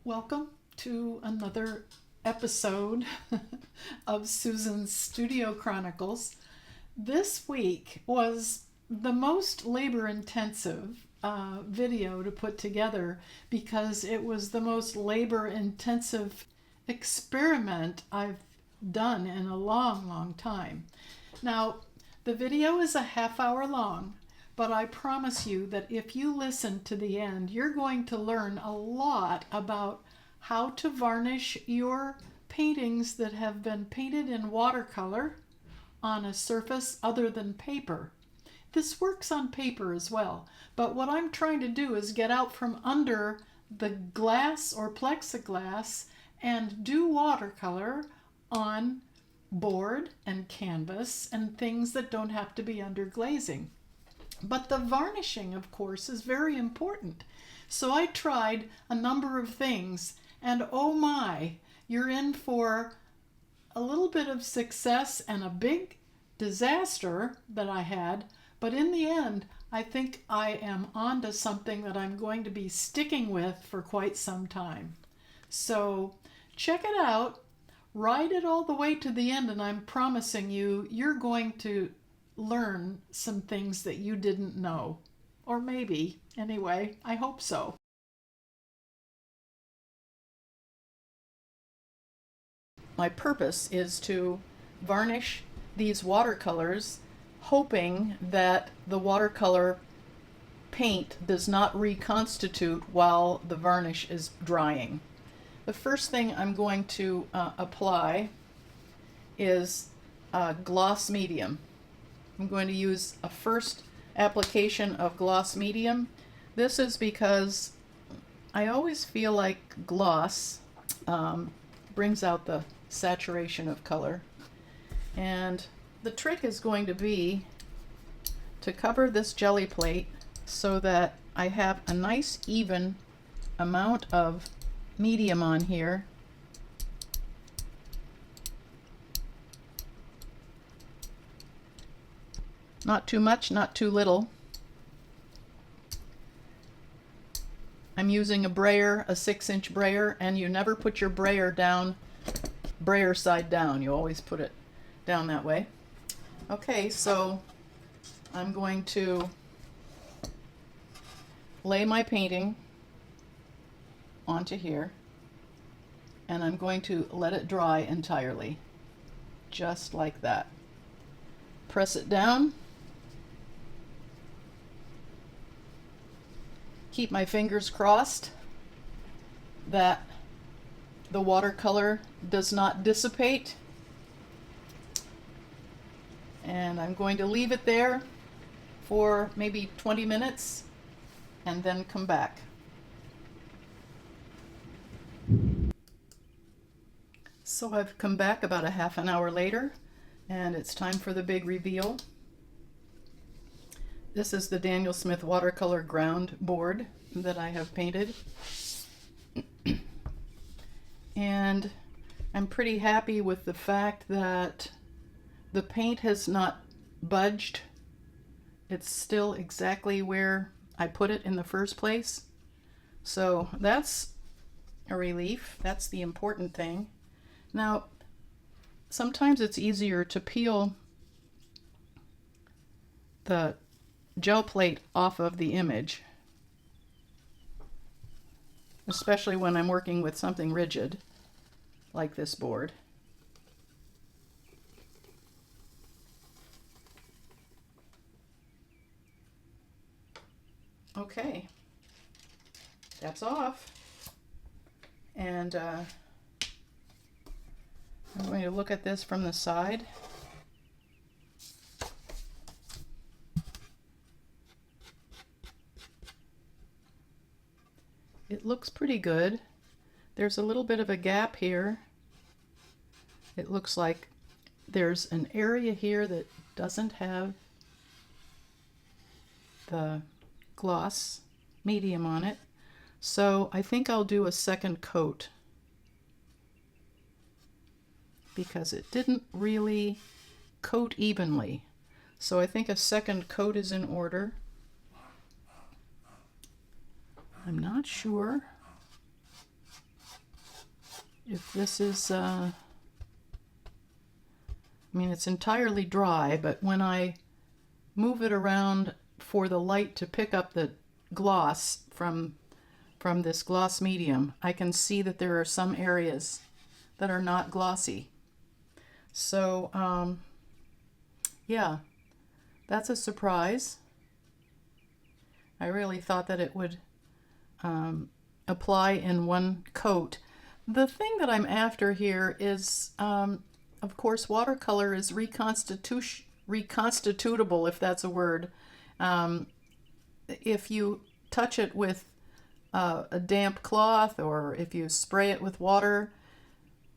Welcome to another episode of Susan's Studio Chronicles. This week was the most labor-intensive video to put together because it was the most labor-intensive experiment I've done in a long time. Now, the video is a half hour long, but I promise you that if you listen to the end, you're going to learn a lot about how to varnish your paintings that have been painted in watercolor on a surface other than paper. This works on paper as well, but what I'm trying to do is get out from under the glass or plexiglass and do watercolor on board and canvas and things that don't have to be under glazing. But the varnishing, of course, is very important. So I tried a number of things, and oh my, you're in for a little bit of success and a big disaster that I had. But in the end, I think I am onto something that I'm going to be sticking with for quite some time. So check it out, ride it all the way to the end, and I'm promising you, you're going to learn some things that you didn't know. Or maybe, anyway, I hope so. My purpose is to varnish these watercolors, hoping that the watercolor paint does not reconstitute while the varnish is drying. The first thing I'm going to apply is gloss medium. I'm going to use a first application of gloss medium. This is because I always feel like gloss brings out the saturation of color. And the trick is going to be to cover this jelly plate so that I have a nice even amount of medium on here. Not too much, not too little. I'm using a brayer, a 6-inch brayer, and you never put your brayer side down. You always put it down that way. Okay, so I'm going to lay my painting onto here, and I'm going to let it dry entirely, just like that. Press it down. Keep my fingers crossed that the watercolor does not dissipate. And I'm going to leave it there for maybe 20 minutes and then come back. So I've come back about a half an hour later, and it's time for the big reveal. This is the Daniel Smith watercolor ground board that I have painted. And I'm pretty happy with the fact that the paint has not budged. It's still exactly where I put it in the first place. So that's a relief. That's the important thing. Now, sometimes it's easier to peel the gel plate off of the image, especially when I'm working with something rigid like this board. Okay, that's off, and I'm going to look at this from the side. It looks pretty good. There's a little bit of a gap here. It looks like there's an area here that doesn't have the gloss medium on it. So I think I'll do a second coat because it didn't really coat evenly. So I think a second coat is in order. I'm not sure. if this is, I mean, it's entirely dry, but when I move it around for the light to pick up the gloss from this gloss medium, I can see that there are some areas that are not glossy. So, yeah, that's a surprise. I really thought that it would apply in one coat. The thing that I'm after here is, of course, watercolor is reconstitutable, if that's a word. If you touch it with a damp cloth, or if you spray it with water,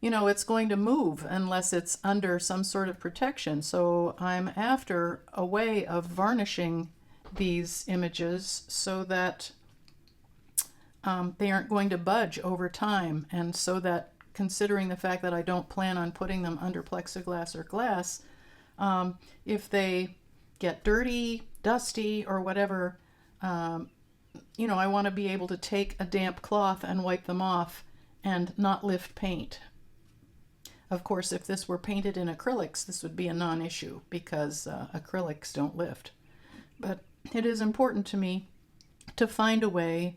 you know, it's going to move unless it's under some sort of protection. So I'm after a way of varnishing these images so that they aren't going to budge over time, and so that, considering the fact that I don't plan on putting them under plexiglass or glass, if they get dirty, dusty, or whatever, you know, I want to be able to take a damp cloth and wipe them off and not lift paint. Of course, if this were painted in acrylics, this would be a non-issue because acrylics don't lift. But it is important to me to find a way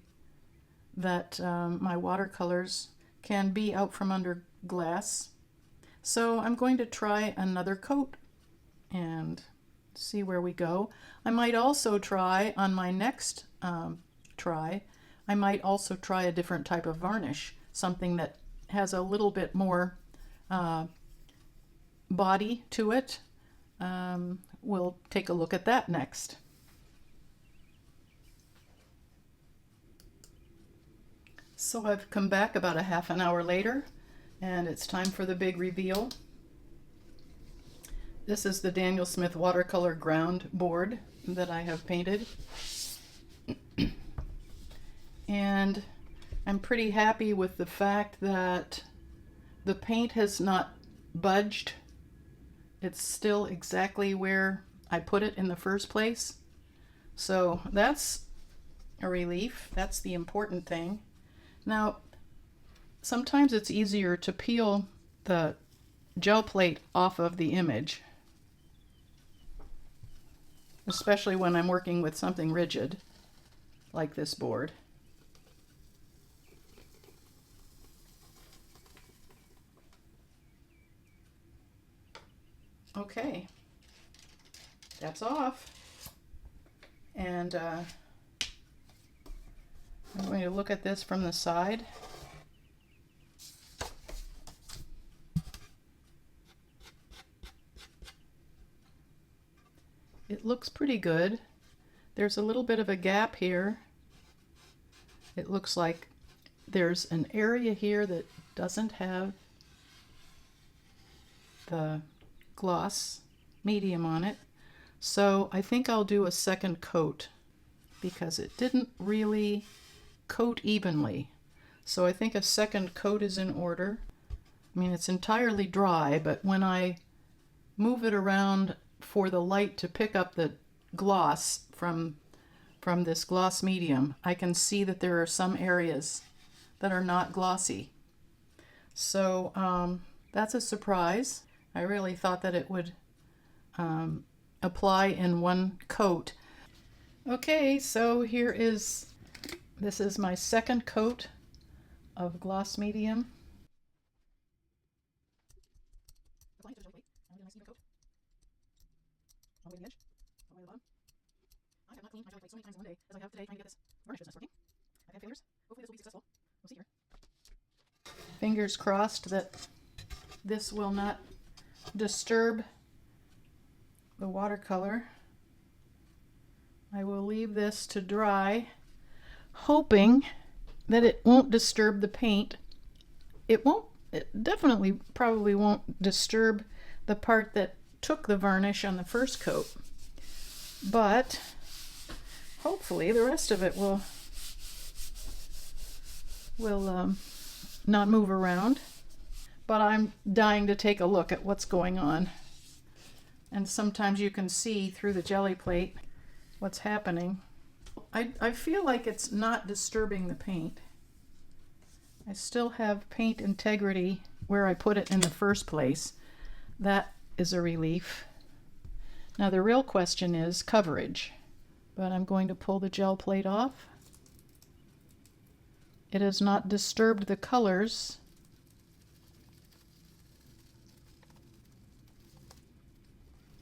that my watercolors can be out from under glass. So I'm going to try another coat and see where we go. I might also try, on my next I might also try a different type of varnish, something that has a little bit more body to it. We'll take a look at that next. So I've come back about a half an hour later, and it's time for the big reveal. This is the Daniel Smith watercolor ground board that I have painted. And I'm pretty happy with the fact that the paint has not budged. It's still exactly where I put it in the first place. So that's a relief. That's the important thing. Now, sometimes it's easier to peel the gel plate off of the image, especially when I'm working with something rigid like this board. Okay, that's off. And I'm going to look at this from the side. It looks pretty good. There's a little bit of a gap here. It looks like there's an area here that doesn't have the gloss medium on it. So I think I'll do a second coat because it didn't really coat evenly. So I think a second coat is in order. I mean, it's entirely dry, but when I move it around for the light to pick up the gloss from this gloss medium, I can see that there are some areas that are not glossy. So that's a surprise. I really thought that it would apply in one coat. Okay, so this is my second coat of gloss medium. I have not cleaned my jelly plate so many times in one day as I have today trying to get this varnish business working. I have fingers. Hopefully this will be successful. We'll see here. Fingers crossed that this will not disturb the watercolor. I will leave this to dry, hoping that it won't disturb the paint. It definitely probably won't disturb the part that took the varnish on the first coat, but hopefully the rest of it will not move around. But I'm dying to take a look at what's going on. And sometimes you can see through the jelly plate what's happening. I feel like it's not disturbing the paint. I still have paint integrity where I put it in the first place. That is a relief. Now the real question is coverage, but I'm going to pull the gel plate off. It has not disturbed the colors.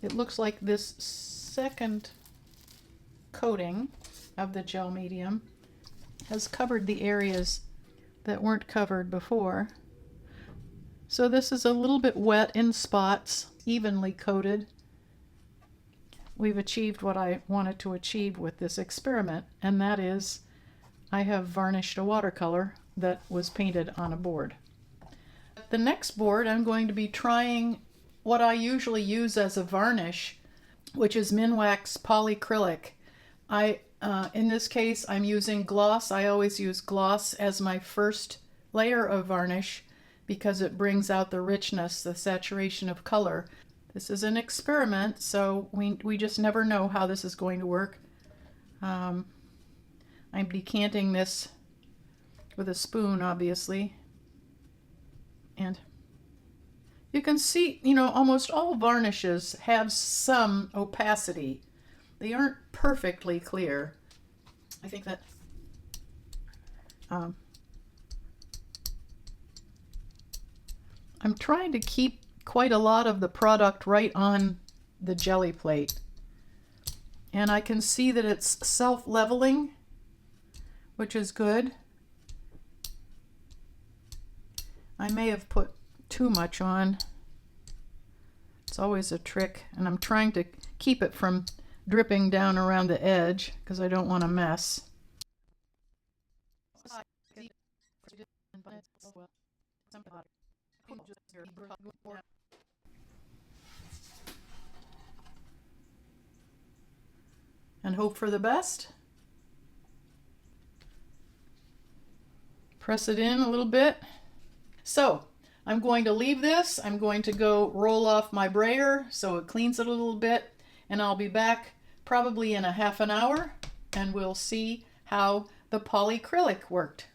It looks like this second coating of the gel medium has covered the areas that weren't covered before. So this is a little bit wet in spots, evenly coated. We've achieved what I wanted to achieve with this experiment, and that is I have varnished a watercolor that was painted on a board. The next board I'm going to be trying what I usually use as a varnish, which is Minwax polycrylic. In this case, I'm using gloss. I always use gloss as my first layer of varnish because it brings out the richness, the saturation of color. This is an experiment, so we just never know how this is going to work. I'm decanting this with a spoon, obviously. And you can see, almost all varnishes have some opacity. They aren't perfectly clear. I think that I'm trying to keep quite a lot of the product right on the jelly plate. And I can see that it's self-leveling, which is good. I may have put too much on. It's always a trick, and I'm trying to keep it from dripping down around the edge because I don't want a mess. And hope for the best. Press it in a little bit. So I'm going to leave this. I'm going to go roll off my brayer so it cleans it a little bit, and I'll be back probably in a half an hour, and we'll see how the polycrylic worked.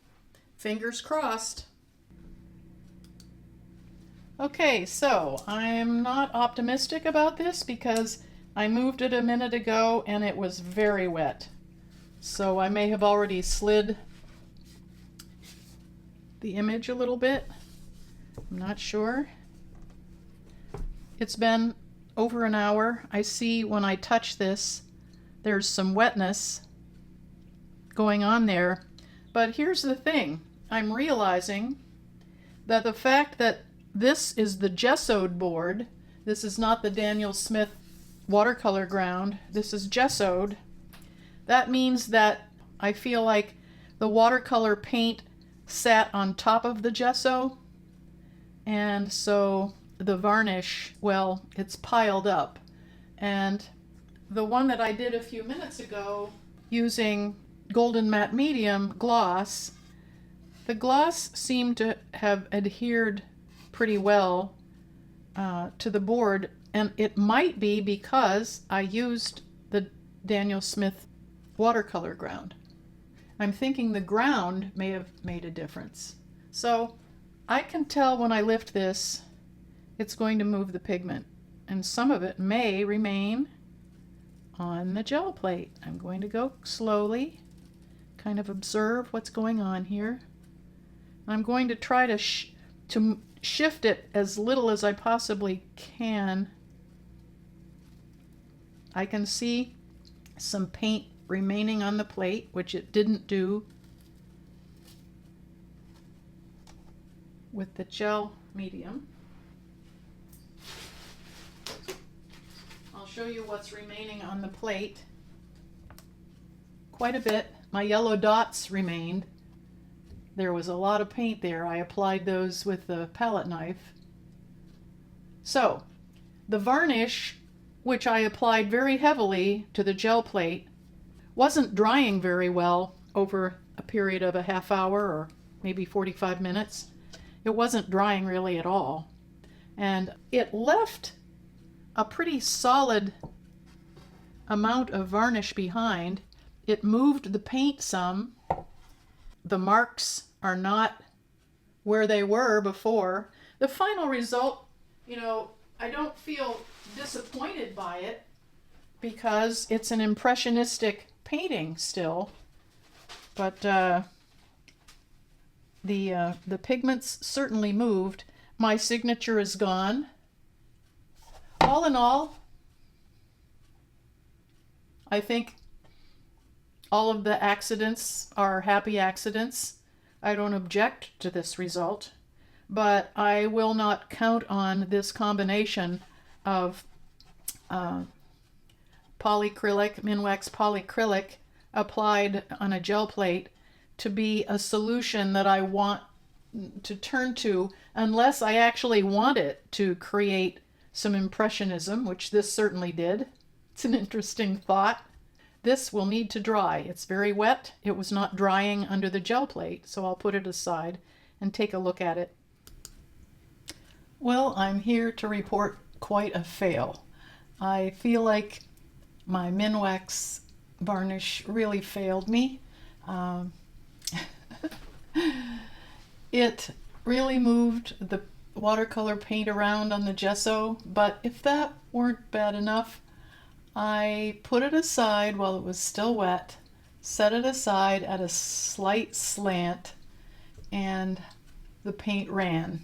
Fingers crossed. Okay, so I'm not optimistic about this because I moved it a minute ago and it was very wet. So I may have already slid the image a little bit. I'm not sure. It's been over an hour. I see when I touch this, there's some wetness going on there. But here's the thing. I'm realizing that the fact that this is the gessoed board, this is not the Daniel Smith watercolor ground, this is gessoed. That means that I feel like the watercolor paint sat on top of the gesso, and so the varnish, well, it's piled up. And the one that I did a few minutes ago using golden matte medium gloss, the gloss seemed to have adhered pretty well to the board, and it might be because I used the Daniel Smith watercolor ground. I'm thinking the ground may have made a difference. So I can tell when I lift this, it's going to move the pigment, and some of it may remain on the gel plate. I'm going to go slowly, kind of observe what's going on here. I'm going to try to shift it as little as I possibly can. I can see some paint remaining on the plate, which it didn't do with the gel medium. I'll show you what's remaining on the plate. Quite a bit. My yellow dots remained. There was a lot of paint there. I applied those with the palette knife. So, the varnish, which I applied very heavily to the gel plate, wasn't drying very well over a period of a half hour or maybe 45 minutes. It wasn't drying really at all. And it left a pretty solid amount of varnish behind. It moved the paint some. The marks are not where they were before. The final result, I don't feel disappointed by it because it's an impressionistic painting still, but the pigments certainly moved. My signature is gone. All in all, I think all of the accidents are happy accidents. I don't object to this result, but I will not count on this combination of polycrylic, Minwax polycrylic applied on a gel plate to be a solution that I want to turn to unless I actually want it to create some impressionism, which this certainly did. It's an interesting thought. This will need to dry. It's very wet. It was not drying under the gel plate, so I'll put it aside and take a look at it. Well, I'm here to report quite a fail. I feel like my Minwax varnish really failed me. It really moved the watercolor paint around on the gesso, but if that weren't bad enough, I put it aside while it was still wet, set it aside at a slight slant, and the paint ran.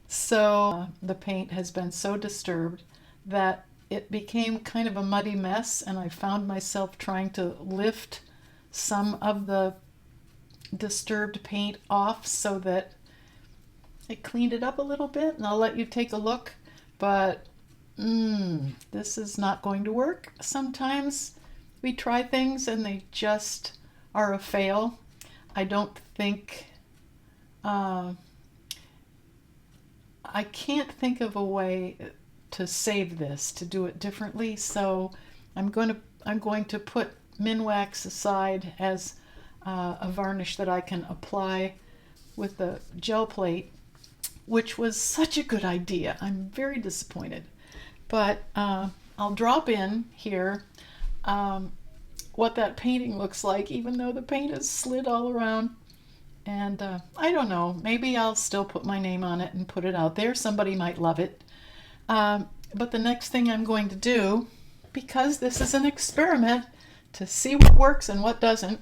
So the paint has been so disturbed that it became kind of a muddy mess, and I found myself trying to lift some of the disturbed paint off so that it cleaned it up a little bit, and I'll let you take a look. But this is not going to work. Sometimes we try things and they just are a fail. I don't think I can't think of a way to save this, to do it differently, so I'm going to put Minwax aside as a varnish that I can apply with the gel plate, which was such a good idea. I'm very disappointed. But I'll drop in here what that painting looks like, even though the paint is slid all around. And I don't know, maybe I'll still put my name on it and put it out there. Somebody might love it. But the next thing I'm going to do, because this is an experiment to see what works and what doesn't,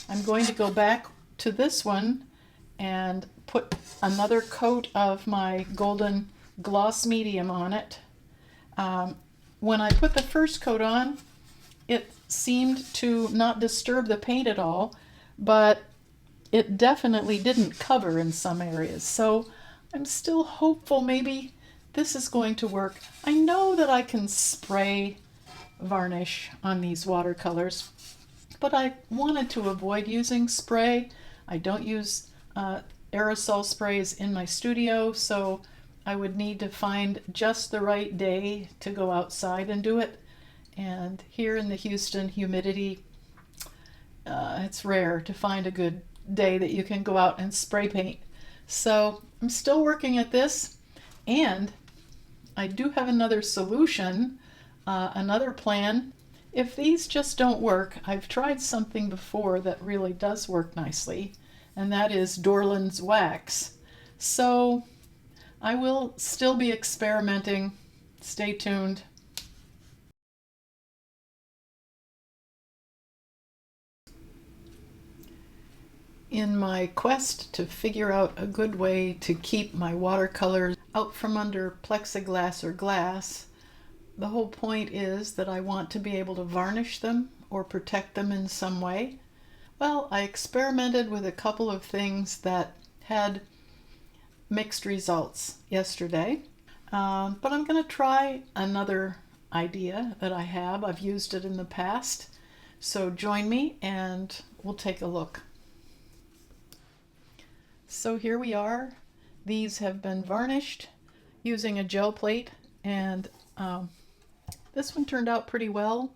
I'm going to go back to this one and put another coat of my golden gloss medium on it. When I put the first coat on, it seemed to not disturb the paint at all, but it definitely didn't cover in some areas. So I'm still hopeful maybe this is going to work. I know that I can spray varnish on these watercolors, but I wanted to avoid using spray. I don't use aerosol sprays in my studio, so I would need to find just the right day to go outside and do it. And here in the Houston humidity, it's rare to find a good day that you can go out and spray paint. So I'm still working at this, and I do have another solution, another plan. If these just don't work, I've tried something before that really does work nicely, and that is Dorland's wax. So I will still be experimenting. Stay tuned. In my quest to figure out a good way to keep my watercolors out from under plexiglass or glass, the whole point is that I want to be able to varnish them or protect them in some way. Well, I experimented with a couple of things that had mixed results yesterday, but I'm going to try another idea that I have. I've used it in the past, so join me and we'll take a look. So here we are. These have been varnished using a gel plate, and this one turned out pretty well.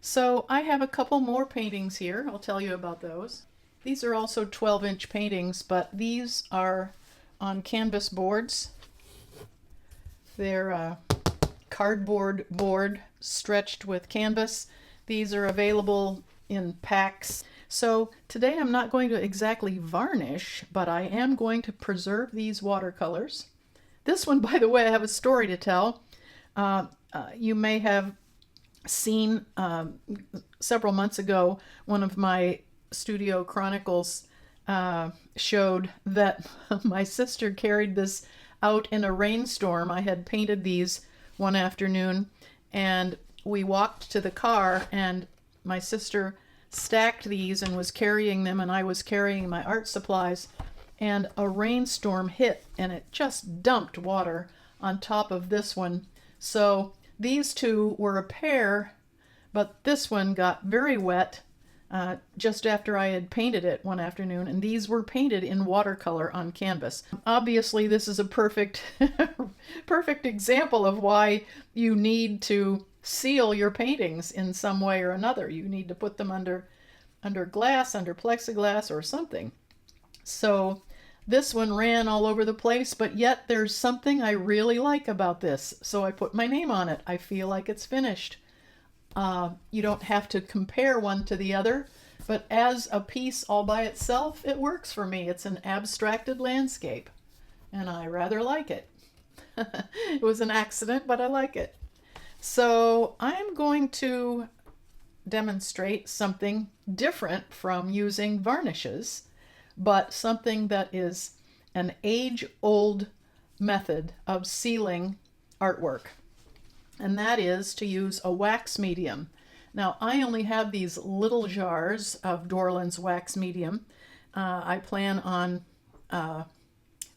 So I have a couple more paintings here. I'll tell you about those. These are also 12-inch paintings, but these are on canvas boards. They're cardboard board stretched with canvas. These are available in packs. So today I'm not going to exactly varnish, but I am going to preserve these watercolors. This one, by the way, I have a story to tell. You may have seen several months ago, one of my Studio Chronicles showed that my sister carried this out in a rainstorm. I had painted these one afternoon, and we walked to the car, and my sister stacked these and was carrying them, and I was carrying my art supplies, and a rainstorm hit, and it just dumped water on top of this one. So these two were a pair, but this one got very wet just after I had painted it one afternoon, and these were painted in watercolor on canvas. Obviously, this is a perfect example of why you need to seal your paintings in some way or another. You need to put them under glass, under plexiglass or something. So this one ran all over the place, but yet there's something I really like about this. So I put my name on it. I feel like it's finished. You don't have to compare one to the other, but as a piece all by itself, it works for me. It's an abstracted landscape, and I rather like it. It was an accident, but I like it. So I'm going to demonstrate something different from using varnishes, but something that is an age-old method of sealing artwork, and that is to use a wax medium. Now, I only have these little jars of Dorland's wax medium. I plan on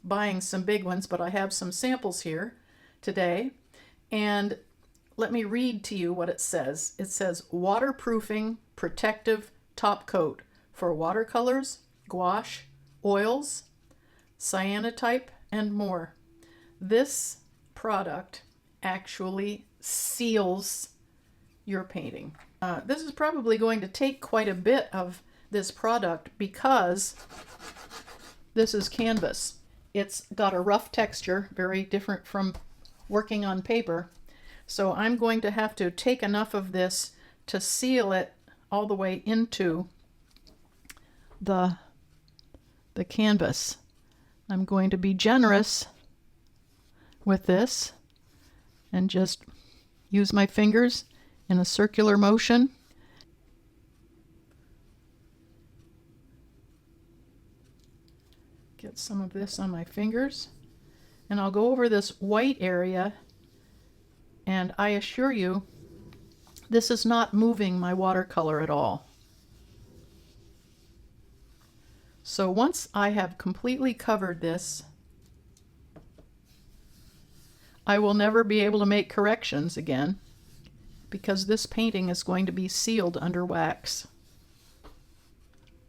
buying some big ones, but I have some samples here today. And let me read to you what it says. It says waterproofing protective top coat for watercolors, gouache, oils, cyanotype, and more. This product actually seals your painting. This is probably going to take quite a bit of this product because this is canvas. It's got a rough texture, very different from working on paper. So I'm going to have to take enough of this to seal it all the way into the canvas. I'm going to be generous with this and just use my fingers in a circular motion. Get some of this on my fingers, and I'll go over this white area, and I assure you this is not moving my watercolor at all. So once I have completely covered this, I will never be able to make corrections again because this painting is going to be sealed under wax.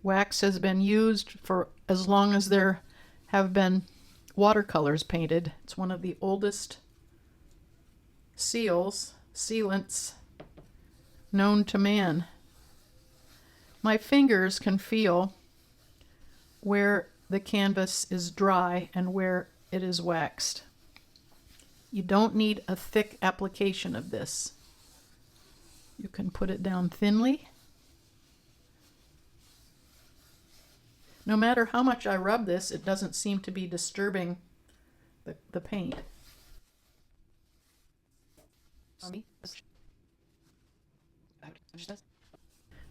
Wax has been used for as long as there have been watercolors painted. It's one of the oldest sealants known to man. My fingers can feel where the canvas is dry and where it is waxed. You don't need a thick application of this. You can put it down thinly. No matter how much I rub this, it doesn't seem to be disturbing the paint.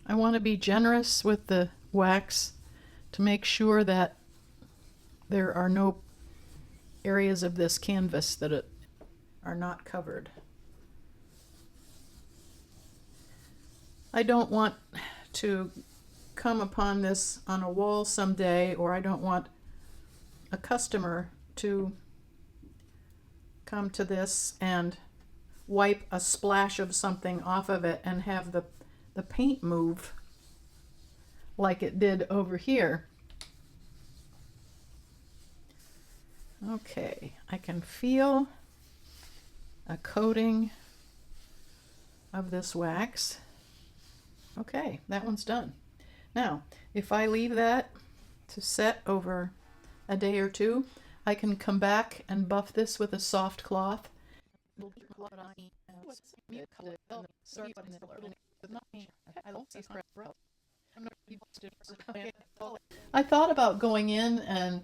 I want to be generous with the wax to make sure that there are no areas of this canvas that are not covered. I don't want to come upon this on a wall someday, or I don't want a customer to come to this and wipe a splash of something off of it and have the paint move like it did over here. Okay, I can feel a coating of this wax. Okay, that one's done. Now, if I leave that to set over a day or two, I can come back and buff this with a soft cloth. I thought about going in and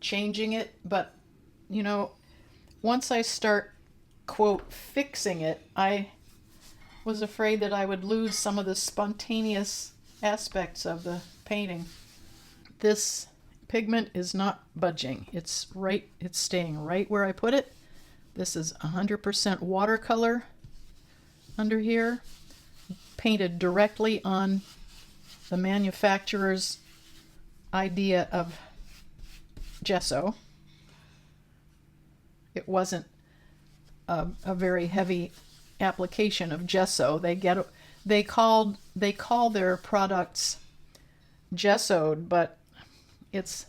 changing it, but you know, once I start, quote, fixing it, I was afraid that I would lose some of the spontaneous aspects of the painting. This pigment is not budging. It's staying right where I put it. This is 100% watercolor under here, painted directly on the manufacturer's idea of gesso. It wasn't a very heavy application of gesso. They call their products gessoed, but it's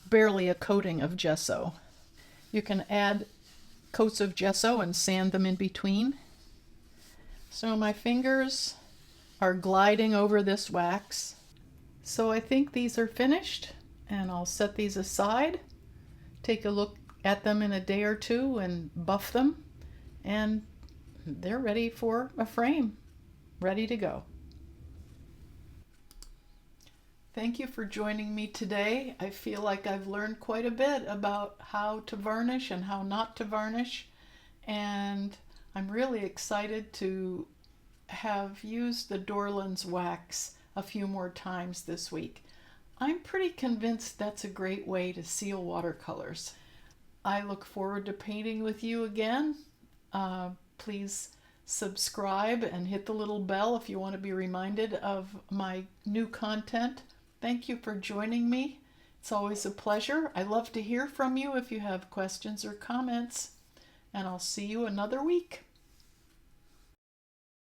barely a coating of gesso. You can add coats of gesso and sand them in between. So my fingers are gliding over this wax. So I think these are finished, and I'll set these aside, take a look at them in a day or two and buff them, and they're ready for a frame, ready to go. Thank you for joining me today. I feel like I've learned quite a bit about how to varnish and how not to varnish, and I'm really excited to have used the Dorland's wax a few more times this week. I'm pretty convinced that's a great way to seal watercolors. I look forward to painting with you again. Please subscribe and hit the little bell if you want to be reminded of my new content. Thank you for joining me. It's always a pleasure. I love to hear from you if you have questions or comments, and I'll see you another week.